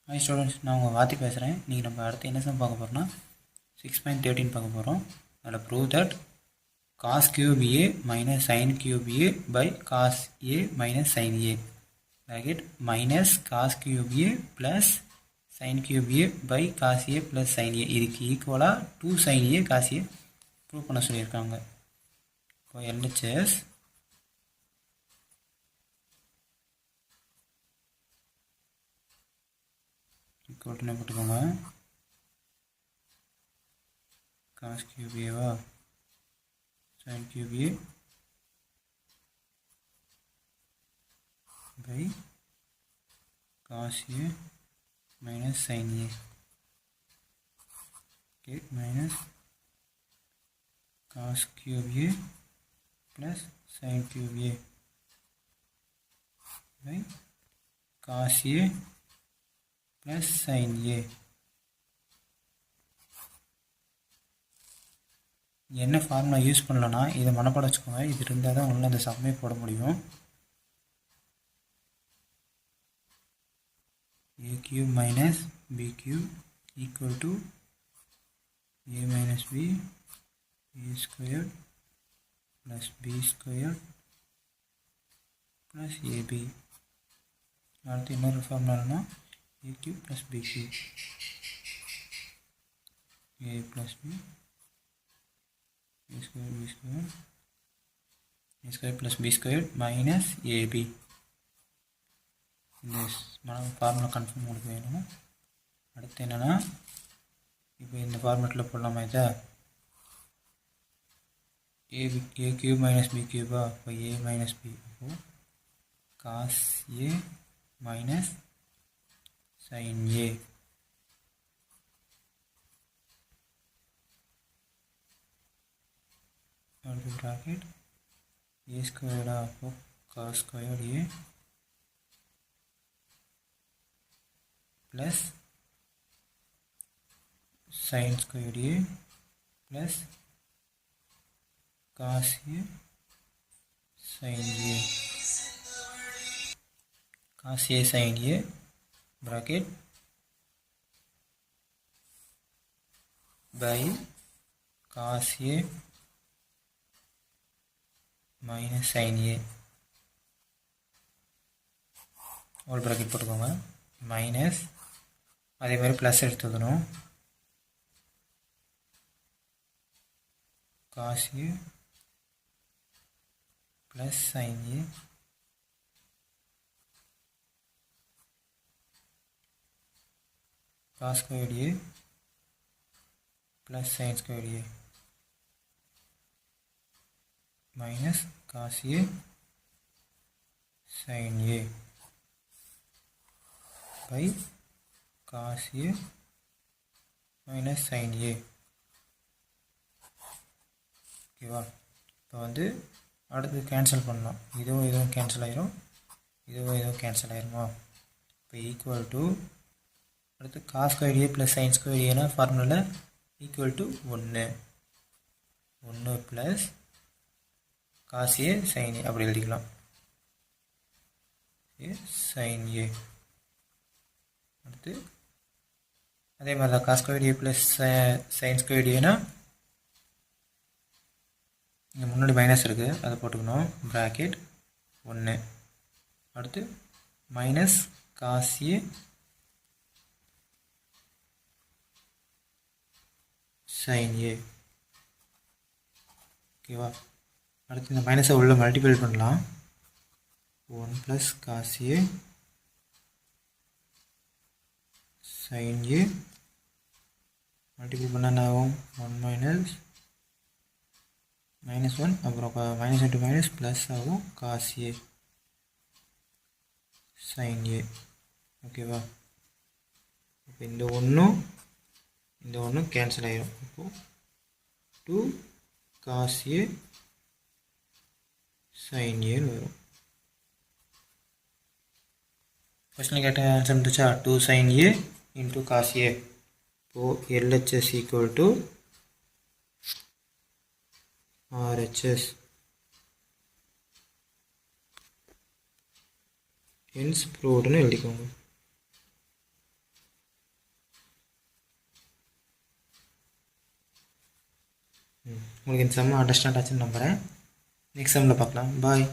Hi students, நான் உங்கள் வாத்தி பேசுகிறேன். இன்றைக்கி நம்ம அடுத்து என்ன சம் பார்க்க போகிறோம்னா 6.13 பார்க்க போகிறோம். அதில் prove that cos cube A minus sine cube A by cos A minus sine A bracket minus cos cube A plus sine cube A by cos A plus sine A இதுக்கு ஈக்குவலாக 2 sine A cos A prove பண்ண சொல்லியிருக்காங்க. இப்போ LHS ஈக்குவல்ட்டுன்னு போட்டுக்கோங்க. Cos cube ஏவா sin cube a by cos a minus sin a, okay, minus cos cube a plus sin cube a by cos a plus sin a. என்ன formula use பண்ணலன்னா இதை மனப்பாடம் வச்சுக்கோங்க. இது இருந்தால் தான் உங்களால் அந்த சம்மே போட முடியும். a cube minus b cube equal to a minus b a squared plus b squared plus ab. அடுத்து இன்னொரு ஃபார்முலானா a cube plus b cube a plus b a square plus b square minus ab. இந்த formula confirm உங்களுக்கு வேணும். அடுத்து என்னென்னா இப்போ இந்த ஃபார்மேட்டில் போடலாமா இதை a cube minus b cube இப்போ a minus b அப்போது cos a minus sin a bracket a squared அப்போ cos squared a plus sin squared a plus cos a sin a. cos a sin a bracket by cos a minus sin a whole bracket போட்டுக்கோங்க. Minus அதே மாதிரி plus எடுத்துக்கணும். cos a plus sin a cos squared a plus sin squared a minus cos a sin a by cos a minus sin a. ஓகேவா? இப்போ அடுத்து cancel பண்ணலாம். இதுவும் cancel ஆயிரும், இதுவும் கேன்சல் ஆயிருமா? இப்போ ஈக்குவல் டு அடுத்து cos square A plus sine square ஏன்னா formula equal to 1 plus cos A sine A அப்படி எழுதிக்கலாம். ஏ சைன் ஏ அடுத்து அதே மாதிரி தான் cos square A plus sine square ஏன்னா இங்கே முன்னாடி மைனஸ் இருக்குது அதை போட்டுக்கணும். ப்ராக்கெட் 1 அடுத்து minus cos A sine A. ஓகேவா? அடுத்து இந்த மைனஸை உள்ள மல்டிபிள் பண்ணலாம். 1 plus cos A sin a multiple பண்ணால் என்ன ஆகும்? 1 மைனஸ் 1 அப்புறம் மைனஸ் இன்ட்டு மைனஸ் ப்ளஸ் ஆகும் காஸ் ஏ sin a. ஓகேவா? இப்போ இந்த ஒன்றும் கேன்சல் ஆகிடும். இப்போது 2 காஸ் ஏ sin ஏன்னு வரும். क्वेश्चन கேட்ட ஆன்சர் இருந்துச்சா? 2 sin a into cos a. இப்போ LHS equal to RHS. hence proved னு எழுதிக்கோங்க. உங்களுக்கு இந்த சம் அண்டர்ஸ்டாண்ட் ஆச்சுன்னு நம்புகிறேன். நெக்ஸ்ட் சம்மில் பார்க்கலாம். பாய்.